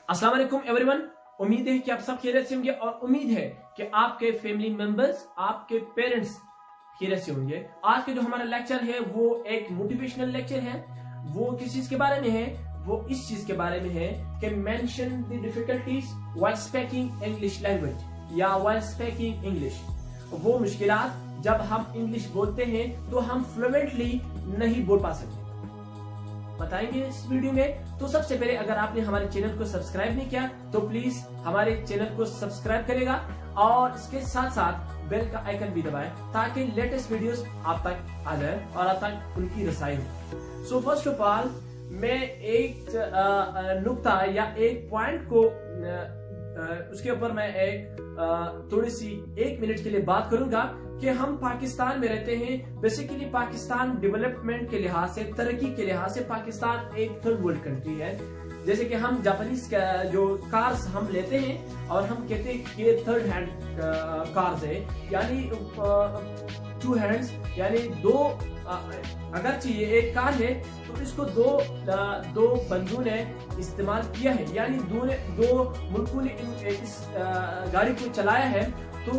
अस्सलाम वालेकुम एवरीवन। उम्मीद है कि आप सब खैरियत से होंगे और उम्मीद है कि आपके फैमिली मेंबर्स, आपके पेरेंट्स खैरियत से होंगे। आज के जो हमारा लेक्चर है वो एक मोटिवेशनल लेक्चर है। वो किस चीज के बारे में है? वो इस चीज के बारे में है कि mention the difficulties while speaking English language या व्हाइल स्पीकिंग इंग्लिश। वो मुश्किलात जब हम इंग्लिश बोलते हैं तो हम फ्लुएंटली नहीं बोल पा सकते, बताएंगे इस वीडियो में। तो सबसे पहले अगर आपने हमारे चैनल को सब्सक्राइब नहीं किया तो प्लीज हमारे चैनल को सब्सक्राइब करेगा और इसके साथ साथ बेल का आइकन भी दबाएं ताकि लेटेस्ट वीडियोस आप तक आ जाए और आप तक उनकी रसाई हो। सो फर्स्ट ऑफ ऑल मैं एक नुक्ता या एक पॉइंट को उसके ऊपर मैं एक थोड़ी सी 1 मिनट के लिए बात करूंगा कि हम पाकिस्तान में रहते हैं। बेसिकली पाकिस्तान डेवलपमेंट के लिहाज से, तरक्की के लिहाज से पाकिस्तान एक थर्ड वर्ल्ड कंट्री है। जैसे कि हम जापानीज जो कार्स हम लेते हैं और हम कहते हैं कि थर्ड हैंड कार्स है, यानी 2 हैंड्स, यानी दो अगर चाहिए एक कार है तो इसको दो बंदों ने इस्तेमाल किया है, यानी दो मुल्कों ने इस गाड़ी को चलाया है। तो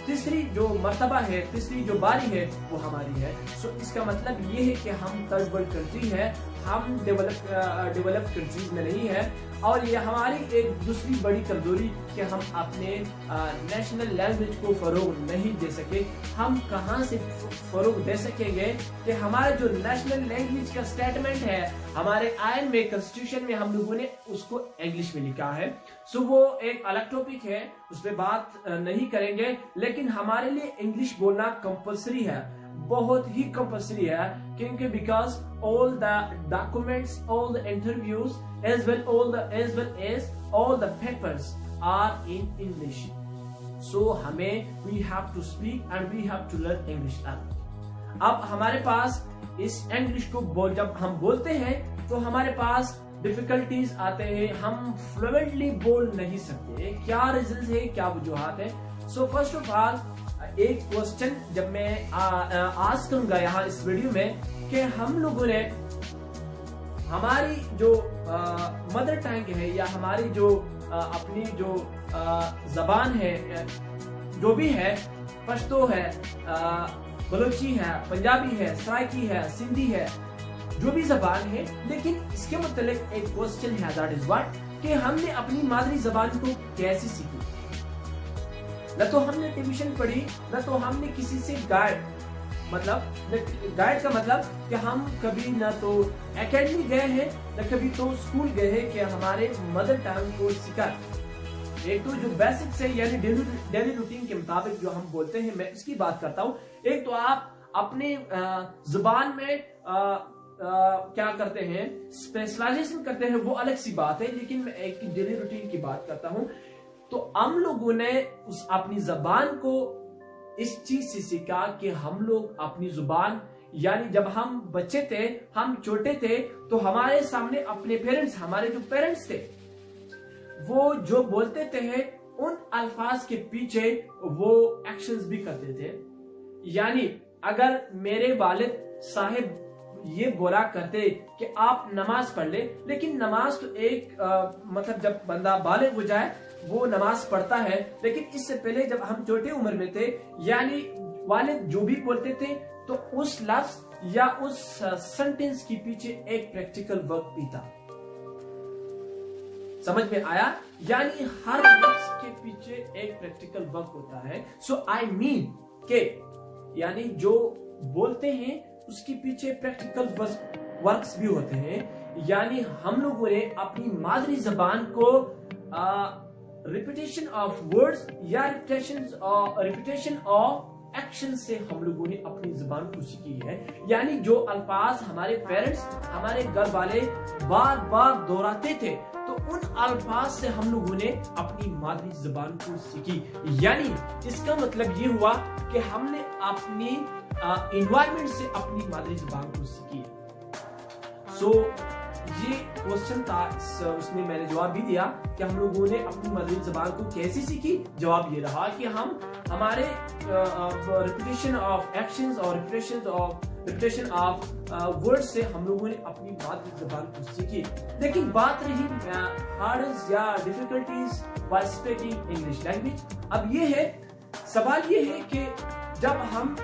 तीसरी जो मर्तबा है, तीसरी जो बारी है वो हमारी है। सो इसका मतलब ये है कि हम थर्ड वर्ल्ड कंट्री है, हम डेवलप कंट्रीज में नहीं है। और ये हमारी एक दूसरी बड़ी कमजोरी कि हम अपने नेशनल लैंग्वेज को फरोग नहीं दे सके। हम कहाँ से फरोग दे सकेंगे कि हमारे जो नेशनल लैंग्वेज का स्टेटमेंट है हमारे आयन में, कॉन्स्टिट्यूशन में हम लोगों ने उसको इंग्लिश में लिखा है। सो वो एक अलग टॉपिक है, उस पर बात नहीं करेंगे, लेकिन हमारे लिए इंग्लिश बोलना कंपल्सरी है, बहुत ही कंपल्सरी है, क्योंकि because all the documents, all the interviews as well as all the papers are in English. So हमें we have to speak and we have to learn English language. अब हमारे पास इस English को जब हम बोलते हैं तो हमारे पास डिफिकल्टीज आते हैं, हम फ्लुएंटली बोल नहीं सकते। क्या रीजंस है, क्या वजूहात है? सो फर्स्ट ऑफ ऑल एक क्वेश्चन जब मैं आज करूंगा यहाँ इस वीडियो में कि हम लोगों ने हमारी जो मदर टंग है या हमारी जो अपनी जो जबान है, जो भी है, पश्तो है, बलोची है, पंजाबी है, सराइकी है, सिंधी है, जो भी जबान है, लेकिन इसके मतलब एक क्वेश्चन है, दैट इज व्हाट, कि हमने अपनी मादरी जबान को कैसे सीखी। न तो हमने ट्यूशन पढ़ी, न तो हमने किसी से गाइड का मतलब कि हम कभी ना तो एकेडमी गए हैं न कभी तो स्कूल गए हैं कि हमारे मदर टंग को सीखा। एक तो जो बेसिक्स है यानी डेली रूटीन के मुताबिक जो हम बोलते हैं, मैं इसकी बात करता हूँ। एक तो आप अपने जुबान में क्या करते हैं, स्पेशलाइजेशन करते हैं, वो अलग सी बात है, लेकिन मैं एक डेली रूटीन की बात करता हूँ। तो हम लोगों ने उस अपनी जबान को इस चीज से सीखा कि हम लोग अपनी जुबान, यानी जब हम बच्चे थे, हम छोटे थे, तो हमारे सामने अपने पेरेंट्स, हमारे जो पेरेंट्स थे, वो जो बोलते थे उन अल्फाज के पीछे वो एक्शंस भी करते थे। यानी अगर मेरे वालिद साहिब ये बोला करते कि आप नमाज पढ़ ले, लेकिन नमाज तो एक मतलब जब बंदा बालिग हो जाए वो नमाज पढ़ता है, लेकिन इससे पहले जब हम छोटे उम्र में थे, यानी वालिद जो भी बोलते थे तो उस लफ्ज या उस सेंटेंस के पीछे एक प्रैक्टिकल वर्क भी था। समझ में आया? यानी हर लफ्ज के पीछे एक प्रैक्टिकल वर्क होता है। सो आई मीन के यानी जो बोलते हैं उसके पीछे प्रैक्टिकल वर्क्स भी होते हैं। यानी हम लोगों ने अपनी मादरी जबान को रिपीटेशन ऑफ वर्ड्स या रिपीटेशन ऑफ एक्शन से हम लोगों ने अपनी जुबान को सीखी है। यानी जो अल्फाज हमारे पेरेंट्स, हमारे घर वाले बार बार दोहराते थे, तो उन अल्फाज से हम लोगों ने अपनी मादरी जुबान को सीखी। यानी इसका मतलब ये हुआ कि हमने अपनी इन्वायरमेंट से अपनी मादरी जुबान को सीखी। सो ये क्वेश्चन था, उसमें मैंने जवाब भी दिया कि हम लोगों ने अपनी मादरी जुबान को कैसे सीखी। जवाब ये रहा कि हम हमारे रिपीटेशन ऑफ एक्शंस और repetition of repetition of word से हम लोगों ने अपनी मातृ जबान को सीखी। लेकिन बात रही हार्ड्स या difficulties while speaking English language. अब ये है सवाल, ये है कि जब हम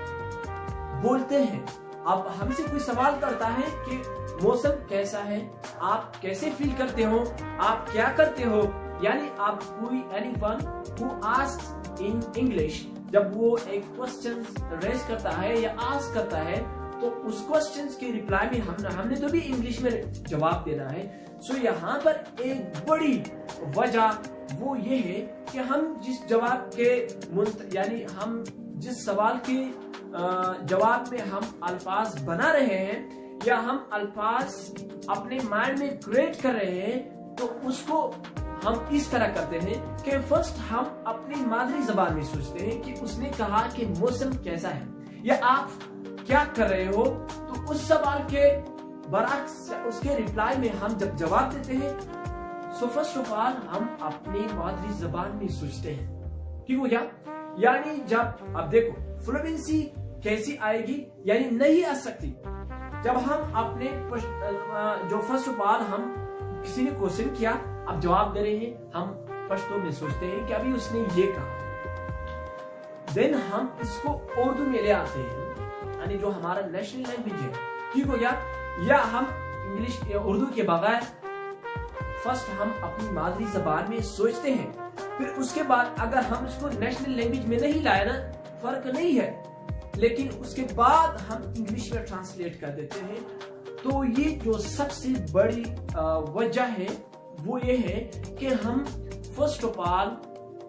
बोलते हैं, अब हमसे कोई सवाल करता है कि मौसम कैसा है, आप कैसे फील करते हो, आप क्या करते हो, यानी आप कोई anyone who asks in English, जब वो एक क्वेश्चन रेज करता है या आस्क करता है तो उस क्वेश्चन के रिप्लाई में हमने तो भी इंग्लिश में जवाब देना है। सो यहाँ पर एक बड़ी वजह वो ये है कि हम जिस जवाब के यानी हम जिस सवाल के जवाब में हम अल्फाज बना रहे हैं या हम अल्फाज अपने माइंड में क्रिएट कर रहे हैं, तो उसको हम इस तरह करते हैं कि फर्स्ट हम अपनी मादरी जबान में सोचते हैं कि उसने कहा कि मौसम कैसा है या आप क्या कर रहे हो, तो उस सवाल के बरअक्स उसके रिप्लाई में हम जब जवाब देते हैं, सो फर्स्ट ऑफ ऑल हम अपनी मादरी जबान में सोचते हैं। ठीक हो गया? यानी जब अब देखो फ्लुएंसी कैसी आएगी, यानी नहीं आ सकती जब हम अपने जो फर्स्ट ऑफ ऑल हम किसी ने क्वेश्चन किया, अब जवाब दे रहे हैं, हम पश्तो में सोचते हैं कि अभी उसने ये कहा, देन हम इसको उर्दू में ले आते हैं, यानी जो हमारा नेशनल लैंग्वेज है। ठीक हो गया? या हम इंग्लिश या उर्दू के बगैर फर्स्ट हम अपनी मादरी जबान में सोचते हैं, फिर उसके बाद अगर हम इसको नेशनल लैंग्वेज में नहीं लाए ना, फर्क नहीं है, लेकिन उसके बाद हम इंग्लिश में ट्रांसलेट कर देते हैं। तो ये जो सबसे बड़ी वजह है वो ये है कि हम फर्स्ट ऑफ ऑल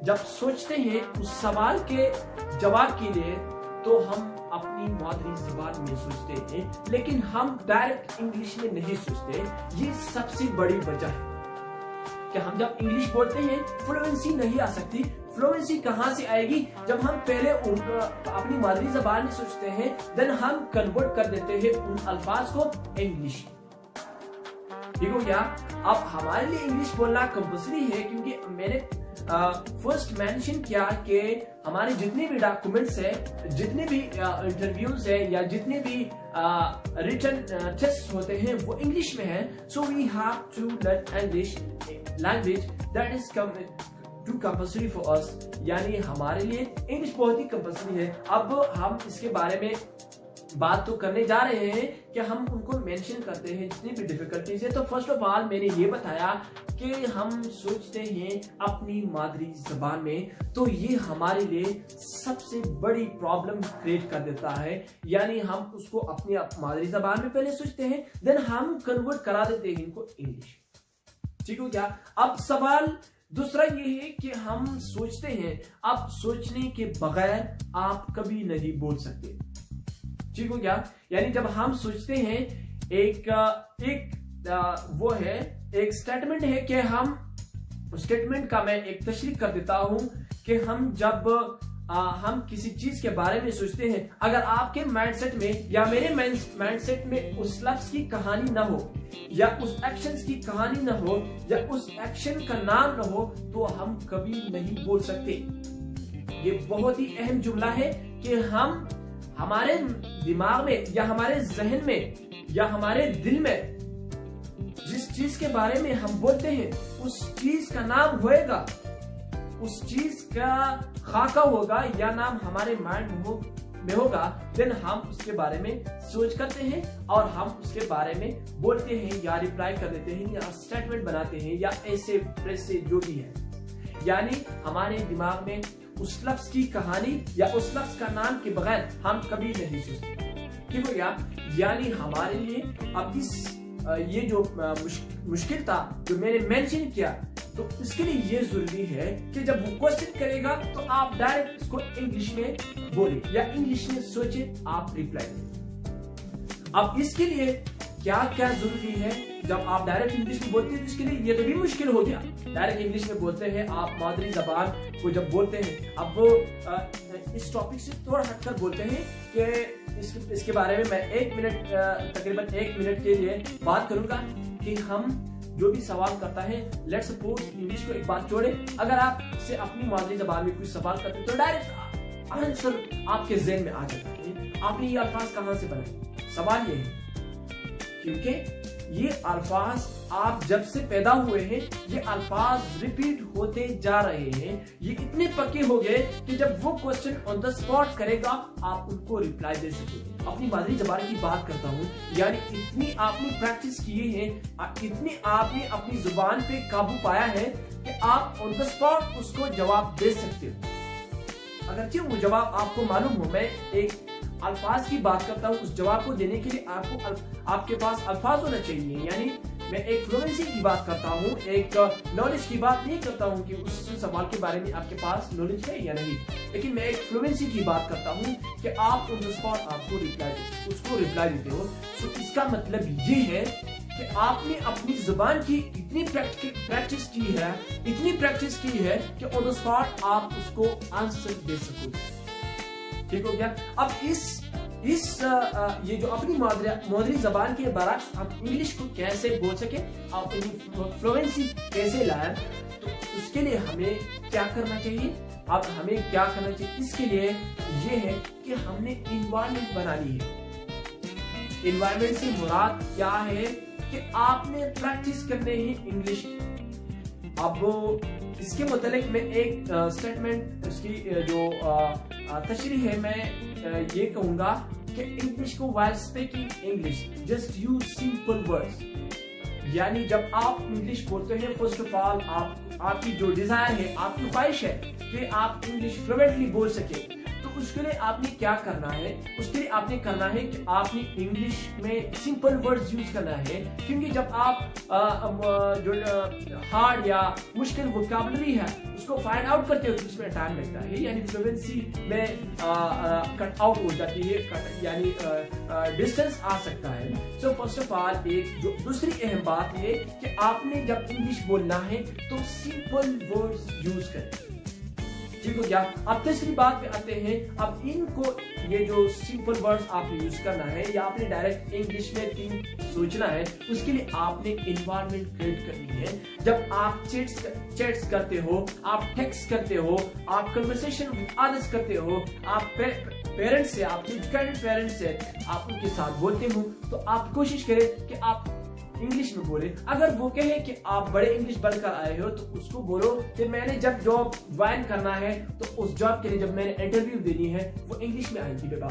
जब सोचते हैं उस सवाल के जवाब के लिए, तो हम अपनी मादरी जबान में सोचते हैं, लेकिन हम डायरेक्ट इंग्लिश में नहीं सोचते। ये सबसे बड़ी वजह है कि हम जब इंग्लिश बोलते हैं फ्लुएंसी नहीं आ सकती। फ्लुएंसी कहां से आएगी? जब हम पहले अपनी मादरी जबान में सोचते हैं, देन हम कन्वर्ट कर देते हैं उन अल्फाज को इंग्लिश। ठीक हो गया? अब हमारे लिए इंग्लिश बोलना कंपल्सरी है, क्योंकि मैंने फर्स्ट मेंशन किया कि हमारे जितने भी डॉक्यूमेंट्स है, जितने भी इंटरव्यूज है या जितने भी रिटन टेस्ट होते हैं वो इंग्लिश में है। So we have to learn English language, that is too compulsory for us, यानी हमारे लिए इंग्लिश बहुत ही कंपल्सरी है। अब हम इसके बारे में बात तो करने जा रहे हैं कि हम उनको मेंशन करते हैं जितनी भी डिफिकल्टीज है। तो फर्स्ट ऑफ ऑल मैंने ये बताया कि हम सोचते हैं अपनी मादरी जबान में, तो ये हमारे लिए सबसे बड़ी प्रॉब्लम क्रिएट कर देता है। यानी हम उसको अपनी मादरी जबान में पहले सोचते हैं, देन हम कन्वर्ट करा देते हैं इनको इंग्लिश। ठीक हो क्या? अब सवाल दूसरा ये है कि हम सोचते हैं, अब सोचने के बगैर आप कभी नहीं बोल सकते। ठीक हो गया? यानी जब हम सोचते हैं वो है एक स्टेटमेंट है कि हम स्टेटमेंट का मैं एक तशरीह कर देता हूं कि हम जब हम किसी चीज के बारे में सोचते हैं, अगर आपके माइंडसेट में या मेरे माइंडसेट में उस लफ्ज की कहानी ना हो या उस एक्शन की कहानी ना हो या उस एक्शन का नाम ना हो, तो हम कभी नहीं बोल सकते। ये बहुत ही अहम जुमला है कि हम हमारे दिमाग में या हमारे जहन में या हमारे दिल में जिस चीज के बारे में हम बोलते हैं उस चीज का नाम होएगा, उस चीज का खाका होगा या नाम हमारे माइंड में होगा, देन हम उसके बारे में सोच करते हैं और हम उसके बारे में बोलते हैं या रिप्लाई कर देते हैं या स्टेटमेंट बनाते हैं या ऐसे वैसे जो भी है। यानी हमारे दिमाग में उस लफ्ज की कहानी या उस लफ्ज का नाम के बगैर हम कभी नहीं सोचते। ठीक हो गया? यानी हमारे लिए अब ये जो मुश्किल था जो मैंने मेंशन किया, तो इसके लिए ये जरूरी है कि जब वो क्वेश्चन करेगा तो आप डायरेक्ट इसको इंग्लिश में बोले या इंग्लिश में सोचे, आप रिप्लाई दें। अब इसके लिए क्या क्या जरूरी है? जब आप डायरेक्ट इंग्लिश में बोलते हैं तो इसके लिए ये तो भी मुश्किल हो गया। डायरेक्ट इंग्लिश में बोलते हैं, आप मादरी जबान को जब बोलते हैं, अब वो इस टॉपिक से थोड़ा हटकर बोलते हैं कि इसके बारे में मैं तकरीबन 1 मिनट के लिए बात करूंगा कि हम जो भी सवाल करता है, लेट्स सपोज इंग्लिश को एक बात छोड़े, अगर आप से अपनी मादरी जबान में कुछ सवाल करते हैं तो डायरेक्ट आंसर आपके ज़हन में आ जाता है। आपने ये अल्फाज कहाँ से बनाए, सवाल ये है क्योंकि ये अल्फाज आप जब से पैदा हुए हैं, ये अल्फाज रिपीट होते जा रहे हैं, ये इतने पक्के हो गए कि जब वो क्वेश्चन ऑन द स्पॉट करेगा आप उनको रिप्लाई दे सकोगे। अपनी मादरी जबान की बात करता हूँ, यानी इतनी आपने प्रैक्टिस किए हैं, इतनी आपने अपनी जुबान पे काबू पाया है कि आप ऑन द स्पॉट उसको जवाब दे सकते हो। अगरचे वो जवाब आपको मालूम हो, मैं एक अल्फाज की बात करता हूँ, उस जवाब को देने के लिए आपके पास अल्फाज होना चाहिए। यानी मैं एक फ्लुएंसी की बात करता हूँ, एक नॉलेज की बात नहीं करता हूँ कि उस सवाल के बारे में आपके पास नॉलेज है या नहीं, लेकिन मैं एक फ्लुएंसी की बात करता हूँ कि आप ऑन द स्पॉट आपको रिप्लाई देते हो। तो इसका मतलब ये है कि आपने अपनी जुबान की इतनी प्रैक्टिस की है कि ऑन द स्पॉट आप उसको आंसर दे सकोगे। ठीक हो गया। अब ये जो अपनी मादरी जबान के बरक्स आप इंग्लिश को कैसे बोल सके, आप फ्लुएंसी कैसे लाए, तो उसके लिए हमें क्या करना चाहिए। अब हमें क्या करना चाहिए, इसके लिए ये है कि हमने इन्वायरमेंट बना ली है। इन्वायरमेंट से मुराद क्या है कि आपने प्रैक्टिस करने ही इंग्लिश। अब इसके मुतालिक मैं एक स्टेटमेंट, उसकी जो तशरीह है, मैं ये कहूंगा कि इंग्लिश को while speaking English just use simple words. यानी जब आप इंग्लिश बोलते हैं, फर्स्ट ऑफ ऑल आपकी जो डिजायर है, आपकी ख्वाहिश है कि आप इंग्लिश फ्लुएंटली बोल सके, तो उसके लिए आपने क्या करना है, उसके लिए आपने करना है कि आपने इंग्लिश में सिंपल वर्ड्स यूज करना है। क्योंकि जब आप जो हार्ड या मुश्किल वोकैबुलरी है उसको फाइंड आउट करते हो तो उसमें टाइम लगता है, यानी फ्लुएंसी में कट आउट हो जाती है, यानी डिस्टेंस आ सकता है। सो फर्स्ट ऑफ ऑल एक जो दूसरी अहम बात है कि आपने जब इंग्लिश बोलना है तो सिंपल वर्ड्स यूज करें। ठीक हो गया। अब तीसरी बात पे आते हैं। अब इनको, ये जो सिंपल वर्ड्स आपने यूज करना है या आपने डायरेक्ट इंग्लिश में सोचना है, उसके लिए आपने इन्वायरमेंट क्रिएट करनी है। जब आप चैट्स करते हो, आप टेक्स्ट करते हो, आप कन्वर्सेशन विद अदर्स करते हो, आप पेरेंट्स से, आपके एजुकेटेड पेरेंट्स से आप उनके साथ बोलते हो, तो आप कोशिश करें कि आप इंग्लिश में बोले। अगर वो कहे कि आप बड़े इंग्लिश बनकर आए हो, तो उसको बोलो कि मैंने जब जॉब ज्वाइन करना है तो उस जॉब के लिए जब मैंने इंटरव्यू देनी है वो इंग्लिश में आएगी बेटा।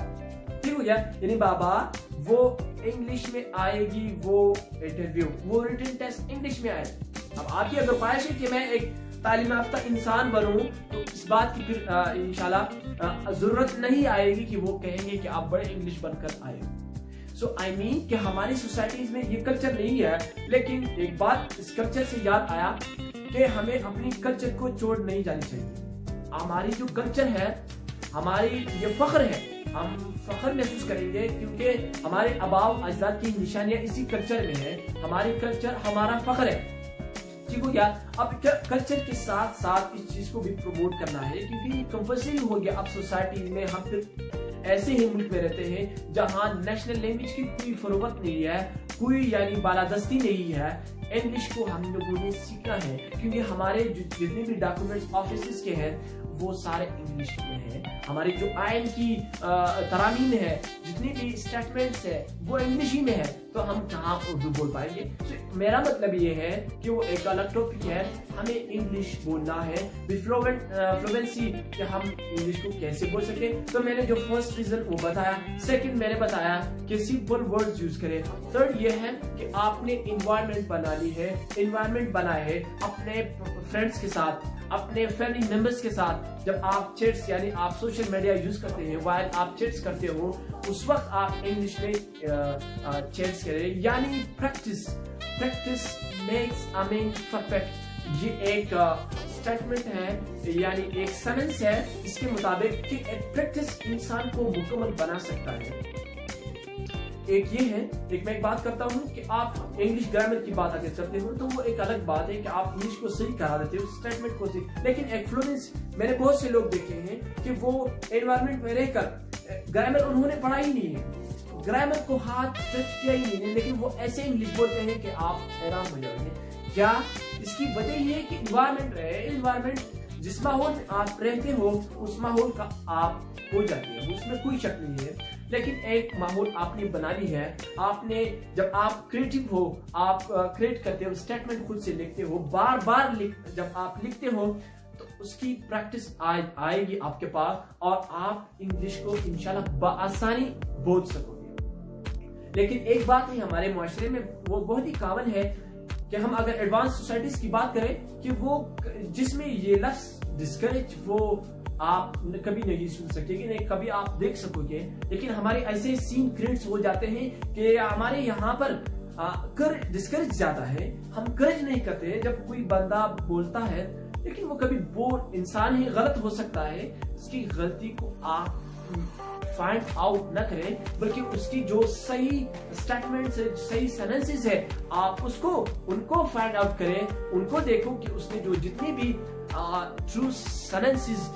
ठीक हो गया। यानी बाबा वो इंग्लिश में आएगी, वो इंटरव्यू, वो रिटन टेस्ट इंग्लिश में आएगा। अब आपकी अगर ख्वाहिश है कि मैं एक तालीम याफ्ता इंसान बनूं, तो इस बात की फिर इंशाल्लाह जरूरत नहीं आएगी कि वो कहेंगे कि आप बड़े इंग्लिश बनकर आए। सो आई मीन कि हमारी सोसाइटीज में ये कल्चर नहीं है। लेकिन एक बात इस कल्चर से याद आया कि हमें अपनी कल्चर को छोड़ नहीं जानी चाहिए। हमारी जो कल्चर है, हमारी ये फख्र है, हम फख्र महसूस करेंगे क्योंकि हमारे आबाव अजदाद की निशानियां इसी कल्चर में है। हमारी कल्चर हमारा फख्र है। ठीक हो गया। अब कल्चर के साथ साथ इस चीज को भी प्रमोट करना है क्योंकि कंपल्सरी हो गया। अब सोसाइटी में हम फिर ऐसे ही मुल्क में रहते हैं जहां नेशनल लैंग्वेज की कोई फरोगत नहीं है, कोई यानी बालादस्ती नहीं है। इंग्लिश को हम लोगों ने सीखना है क्योंकि हमारे जितने भी डॉक्यूमेंट्स ऑफिस के हैं वो सारे इंग्लिश में हैं। हमारी जो आयन की तरामीम है, जितनी भी स्टेटमेंट्स है वो इंग्लिश ही में है, तो हम कहाँ उर्दू बोल पाएंगे। तो मेरा मतलब ये है कि वो एक अलग टॉपिक है, हमें इंग्लिश बोलना है विद फ्लुएंसी कि हम इंग्लिश को कैसे बोल सके। तो मैंने जो फर्स्ट रीजन वो बताया, सेकंड मैंने बताया कि सिंपल वर्ड्स यूज करें, थर्ड ये है कि आपने इन्वायरमेंट बना ली है, इन्वायरमेंट बनाए है अपने फ्रेंड्स के साथ, अपने फैमिली मेंबर्स के साथ। जब आप चैट्स यानी आप सोशल मीडिया यूज करते हैं, वाइल आप चैट्स करते हो, उस वक्त आप इंग्लिश में चैट्स करें। यानी practice makes a man perfect. ये एक स्टेटमेंट है, यानी एक सेंटेंस है इसके मुताबिक कि प्रैक्टिस इंसान को मुकम्मल बना सकता है। एक ये है, एक मैं एक बात करता हूँ कि आप इंग्लिश ग्रामर की बात अगर करते हो तो वो एक अलग बात है कि आप इंग्लिश को सही करा देते हो, स्टेटमेंट को सही। लेकिन एक फ्लुएंस, मैंने बहुत से लोग देखे हैं कि वो एनवायरमेंट में रहकर ग्रामर उन्होंने पढ़ा ही नहीं है, ग्रामर को हाथ टच किया ही नहीं है, लेकिन वो ऐसे इंग्लिश बोलते हैं कि आप हैरान हो जाओगे। क्या इसकी वजह ये है कि इन्वायरमेंट है, इन्वायरमेंट जिस माहौल में आप रहते हो उस माहौल का आप हो जाते हैं, उसमें कोई शक नहीं है। लेकिन एक माहौल आपने बना ली है, आपने जब आप क्रिएटिव हो, आप क्रिएट करते हो, स्टेटमेंट खुद से लिखते हो, बार बार जब आप लिखते हो तो उसकी प्रैक्टिस आएगी आपके पास और आप इंग्लिश को इंशाल्लाह बआसानी बोल सकोगे। लेकिन एक बात है हमारे मुआशरे में, वो बहुत ही कॉमन है कि हम अगर एडवांस सोसाइटीज की बात करें कि वो जिसमें ये लफ्ज डिस्करेज वो आप कभी नहीं सुन सकेंगे, नहीं कभी आप देख सकोगे। लेकिन हमारे ऐसे सीन क्रिएट्स हो जाते हैं कि हमारे यहाँ पर डिस्करेज ज्यादा है, हम करेज नहीं करते। जब कोई बंदा बोलता है, लेकिन वो कभी वो इंसान ही गलत हो सकता है, उसकी गलती को आप फाइंड आउट न करें, बल्कि उसकी जो सही स्टेटमेंट्स है, सही सेंटेंसेस है, आप उनको फाइंड आउट करें, उनको देखो कि उसने जो जितनी भी ट्रू सेंटेंसेस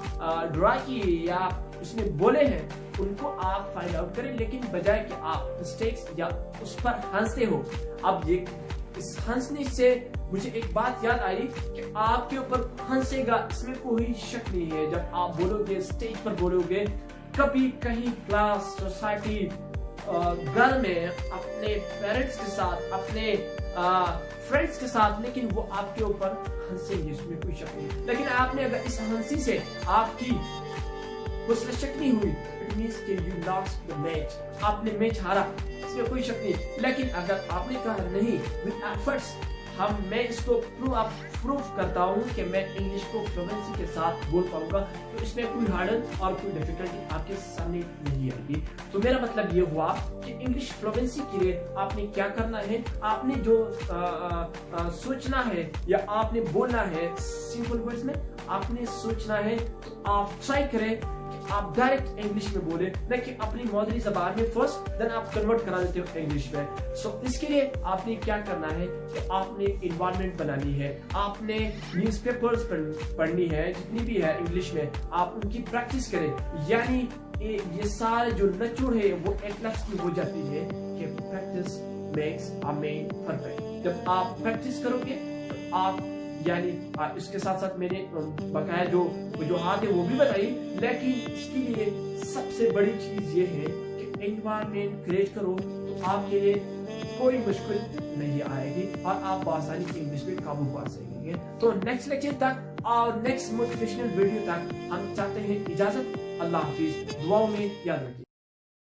ड्रा किए या उसने बोले हैं उनको आप फाइंड आउट करें। लेकिन बजाय कि आप मिस्टेक्स या उस पर हंसते हो, अब ये इस हंसने से मुझे एक बात याद आई कि आपके ऊपर हंसेगा इसमें कोई शक नहीं है। जब आप बोलोगे, स्टेज पर बोलोगे, कभी कहीं क्लास, सोसाइटी, घर में, अपने पेरेंट्स के साथ, अपने फ्रेंड्स के साथ, लेकिन वो आपके ऊपर हंसेंगे, इसमें कोई शक नहीं। लेकिन आपने अगर इस हंसी से आपकी उसमें शक नहीं हुई, इट मींस कि यू लॉस्ट द मैच, आपने मैच हारा, इसमें कोई शक नहीं। लेकिन अगर आपने कहा नहीं, विद एफर्ट्स मैं इसको प्रूफ करता हूँ कि मैं इंग्लिश को फ्लुएंसी के साथ बोल पाऊंगा, तो इसमें कोई हार्डन और कोई डिफिकल्टी आपके सामने नहीं आएगी। तो मेरा मतलब ये हुआ कि इंग्लिश फ्लुएंसी के लिए आपने क्या करना है, आपने जो सोचना है या आपने बोलना है, सिंपल वर्ड्स में आपने सोचना है, तो आप ट्राई करें आप डायरेक्ट इंग्लिश में बोले, न कि अपनी मादरी जबान में फर्स्ट, देन आप कन्वर्ट करा देते हो इंग्लिश में। सो इसके लिए आपने क्या करना है कि आपने इन्वायरमेंट बनानी है, आपने न्यूज़पेपर्स पढ़नी है, जितनी भी है इंग्लिश में, आप उनकी प्रैक्टिस करें। यानी ये सारे जो नचोड़ है वो एक लफ्ज की हो जाती है कि practice makes a man perfect. जब आप प्रैक्टिस करोगे तो आप यानी इसके साथ साथ मैंने बकाया जो वजूहात है वो भी बताई, लेकिन इसके लिए सबसे बड़ी चीज ये है कि एनवायरनमेंट क्रिएट करो तो आपके लिए कोई मुश्किल नहीं आएगी और आप आसानी से इंग्लिश में काबू पा सकेंगे। तो नेक्स्ट लेक्चर तक और नेक्स्ट मोटिवेशनल वीडियो तक हम चाहते हैं इजाजत। अल्लाह हाफिज, दुआओं में याद रखिए।